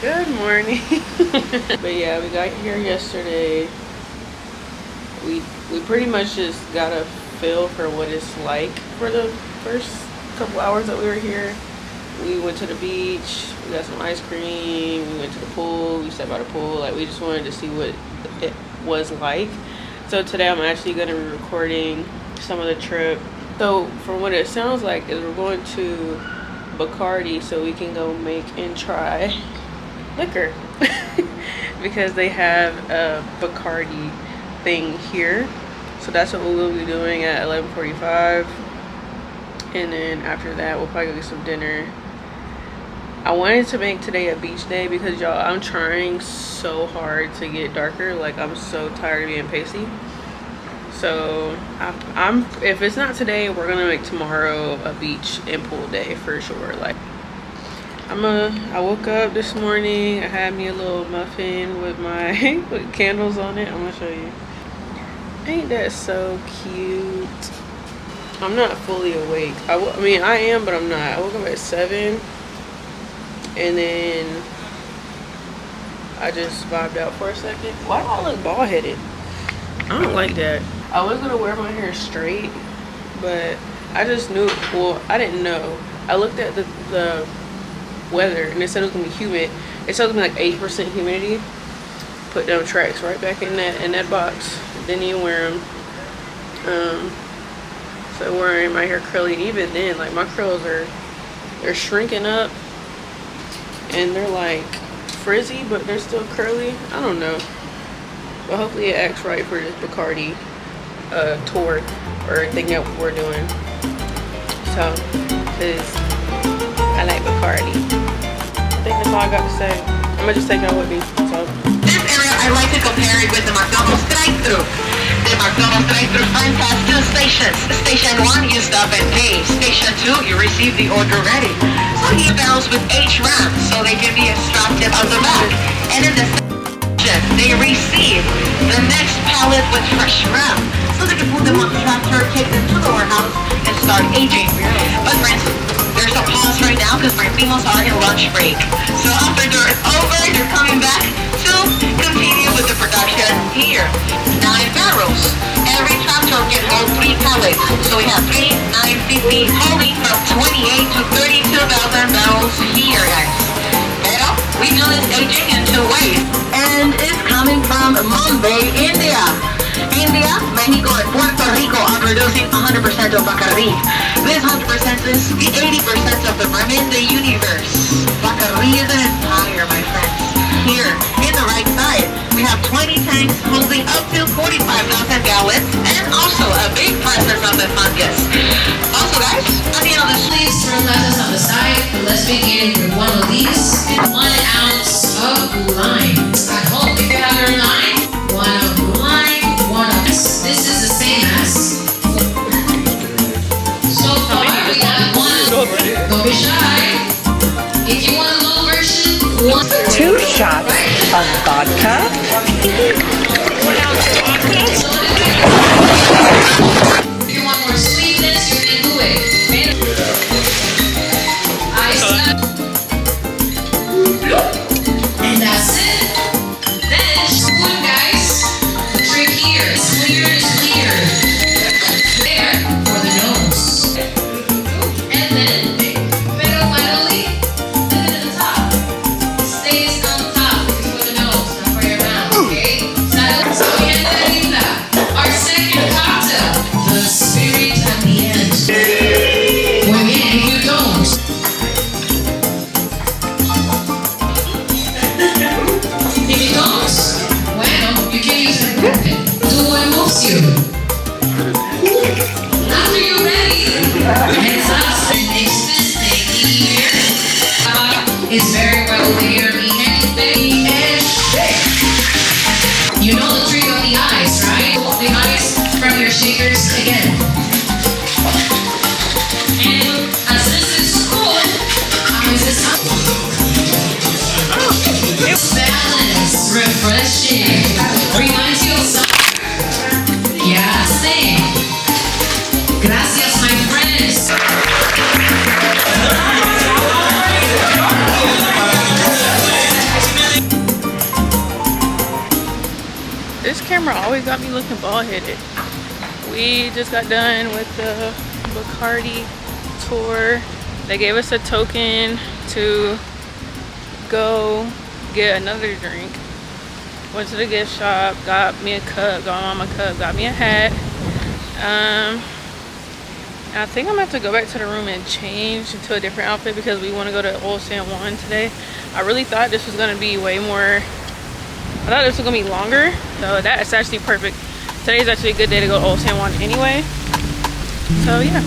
Good morning. But yeah, we got here yesterday. We pretty much just got a feel for what it's like for the first couple hours that we were here. We went to the beach, we got some ice cream, we went to the pool, we sat by the pool. Like, we just wanted to see what it was like. So today I'm actually going to be recording some of the trip. So from what it sounds like is we're going to Bacardi so we can go make and try liquor because they have a Bacardi thing here. So that's what we will be doing at 11:45, and then after that we'll probably go get some dinner. I wanted to make today a beach day because y'all, I'm trying so hard to get darker. Like, I'm so tired of being pasty. So I'm if it's not today, we're gonna make tomorrow a beach and pool day for sure. Like, I woke up this morning, I had me a little muffin with my with candles on it. I'm gonna show you. Ain't that so cute? I'm not fully awake. I mean I am, but I'm not. I woke up at 7 and then I just vibed out for a second. Why do I look bald headed? I don't like that. I was gonna wear my hair straight, but I just knew, well, I didn't know. I looked at the weather and it said it was gonna be humid. It said it was gonna be like 8% humidity. Put them tracks right back in that box. Didn't even wear them. So wearing my hair curly, and even then, like, my curls they're shrinking up and they're like frizzy, but they're still curly. I don't know. But hopefully it acts right for this Bacardi tour or thing that we're doing. So, cause I like Bacardi. I think that's all I got to say. I'm gonna just take y'all with me. So. This area, I like to compare it with the McDonald's drive-thru. The McDonald's drive-thru finds has two stations. Station 1, you stop and pay. Station 2, you receive the order ready. So he barrels with H ramp, so they can be extracted out the back. And in the station, they receive the next pallet with fresh ramp, so they can put them on the tractor, take them to the warehouse, and start aging. But friends, there's a pause right now because my females are in lunch break. So after they're over, they're coming back to continue with the production here. 9 barrels. Every tractor can hold 3 pallets. So we have 3, 950, holding from 28 to 32,000 barrels here, guys. Pero we do this aging in 2 ways. And it's coming from Mumbai, India. India, Mexico, and Puerto Rico are producing 100% of Bacardi. This 100% is the 80% of the mermaid in the universe. Bacardi is an empire, my friends. Here, in the right side, we have 20 tanks holding up to 45,000 gallons, and also a big presence of the fungus. Also, guys, at the end of the please turn glasses on the side. Let's begin with one of these. 1 ounce of lime. At home, if you have your lime, 1 of lime, 1 of this. This is the same as. So far, we got 1. Don't be shy. If you want a little version, 2 shots of vodka. If you want more sweetness, you can do it. And that's it. Then, spoon, guys. The trick here is clear. There for the nose. And then, pero finally, leave it at the top. Stays on top. This is for the nose, not for your mouth. This camera always got me looking bald-headed. We just got done with the Bacardi tour. They gave us a token to go get another drink. Went to the gift shop, got me a cup, got my mama a cup, got me a hat. I think I'm gonna have to go back to the room and change into a different outfit because we want to go to Old San Juan today. I really thought this was gonna be way more, I thought this was gonna be longer, so that's actually perfect. Today's actually a good day to go to Old San Juan anyway. So yeah.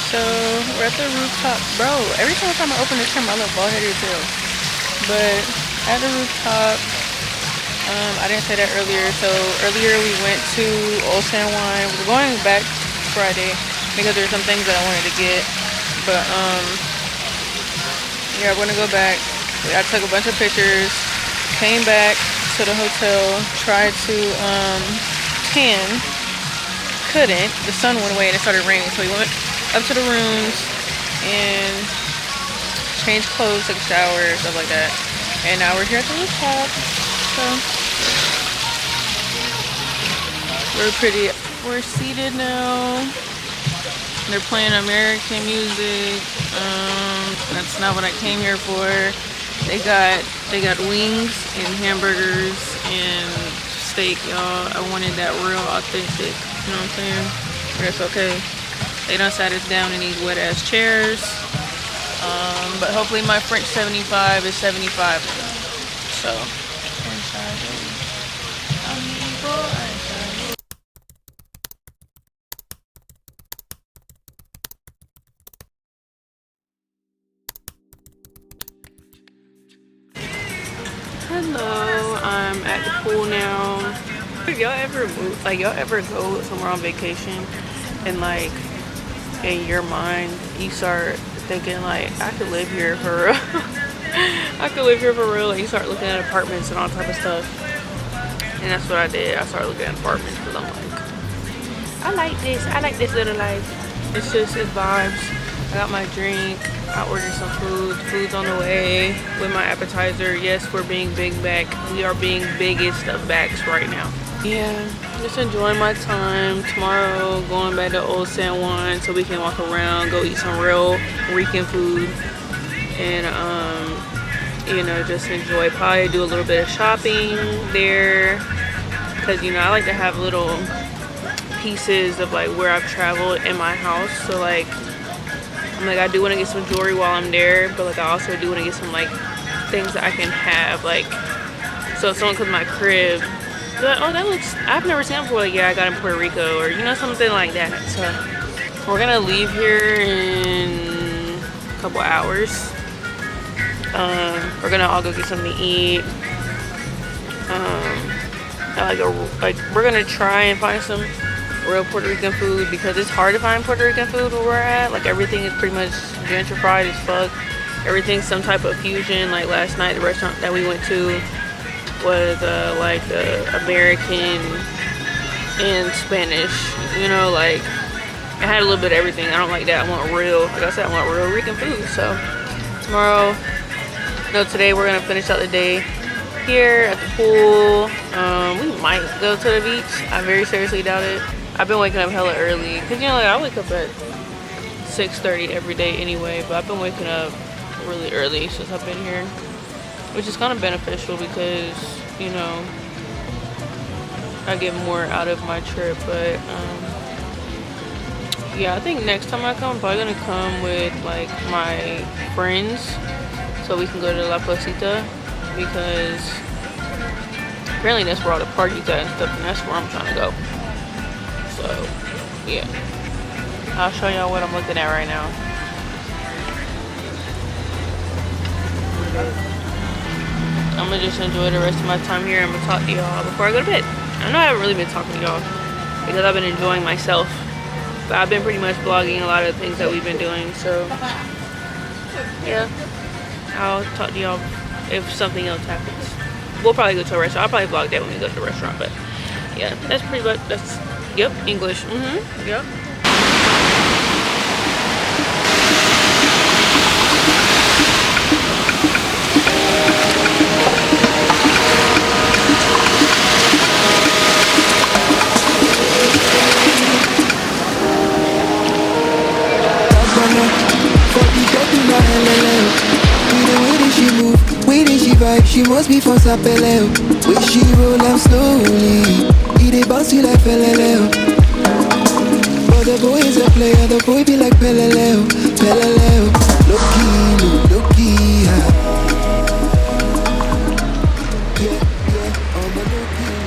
So we're at the rooftop. Bro, every single time I open this camera, I look bald-headed too. But at the rooftop, I didn't say that earlier. So earlier we went to Old San Juan. We're going back Friday because there's some things that I wanted to get. But yeah, we're gonna go back. I took a bunch of pictures, came back to the hotel, tried to tan, couldn't. The sun went away and it started raining, so we went up to the rooms and changed clothes, took a shower, stuff like that. And now we're here at the rooftop. So we're seated now. They're playing American music. That's not what I came here for. They got wings and hamburgers and steak, y'all. I wanted that real authentic, you know what I'm saying? But it's okay. They done sat us down in these wet ass chairs. But hopefully my French 75 is 75. So hello, I'm at the pool now. Y'all ever move, like y'all ever go somewhere on vacation and like in your mind you start thinking like I could live here for real. I could live here for real. And you start looking at apartments and all type of stuff. And that's what I did. I started looking at apartments because I'm like, I like this little life. It's just it's vibes. I got my drink. I ordered some food. Food's on the way with my appetizer. Yes, we're being big back. We are being biggest of backs right now. Yeah, just enjoying my time. Tomorrow, going back to Old San Juan so we can walk around, go eat some real Rican food, and you know, just enjoy. Probably do a little bit of shopping there, because you know I like to have little pieces of like where I've traveled in my house. So like, I'm like, I do want to get some jewelry while I'm there, but like I also do want to get some like things that I can have, like, so if someone comes to my crib, they're like, oh, that looks, I've never seen it before. Like, yeah, I got it in Puerto Rico, or you know, something like that. So we're gonna leave here in a couple hours. We're gonna all go get something to eat. We're gonna try and find some real Puerto Rican food because it's hard to find Puerto Rican food where we're at. Like everything is pretty much gentrified as fuck. Everything's some type of fusion. Like last night, the restaurant that we went to was like American and Spanish. You know, like it had a little bit of everything. I don't like that. I want real, like I said, I want real Rican food. So tomorrow, no, today we're gonna finish out the day here at the pool. We might go to the beach. I very seriously doubt it. I've been waking up hella early because, you know, like I wake up at 6:30 every day anyway, but I've been waking up really early since I've been here, which is kind of beneficial because, you know, I get more out of my trip. But yeah, I think next time I come, I'm probably gonna come with like my friends so we can go to La Placita, because apparently that's where all the parties at and stuff, and that's where I'm trying to go. So yeah, I'll show y'all what I'm looking at right now. I'm gonna just enjoy the rest of my time here. I'm gonna talk to y'all before I go to bed. I know I haven't really been talking to y'all because I've been enjoying myself, but I've been pretty much vlogging a lot of the things that we've been doing. So yeah, I'll talk to y'all if something else happens. We'll probably go to a restaurant. I'll probably vlog that when we go to the restaurant. But yeah, that's pretty much, that's, yep, English. Yep. She must be from Sapeleo. When she roll up slowly, it bounce you like Peleleo. But the boy is a player, the boy be like Peleleo, Peleleo. Low-key, low-key, yeah, on the low-key.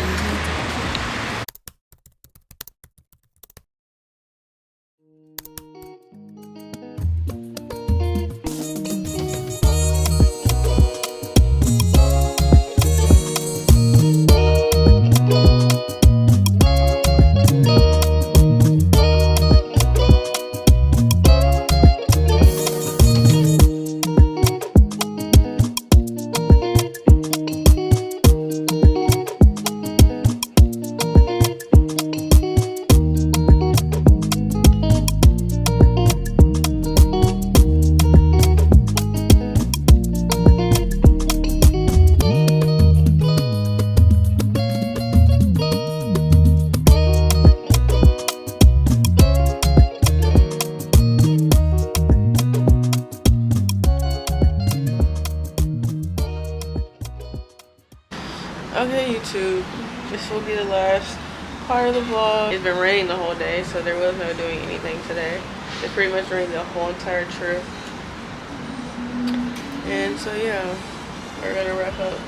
Okay, YouTube, this will be the last part of the vlog. It's been raining the whole day, so there was no doing anything today. It pretty much rained the whole entire trip. And so yeah, we're gonna wrap up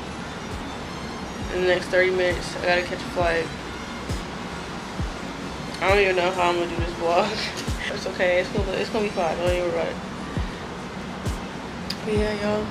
in the next 30 minutes. I gotta catch a flight. I don't even know how I'm gonna do this vlog. It's okay, it's gonna be fine, don't even worry about it. But yeah, y'all.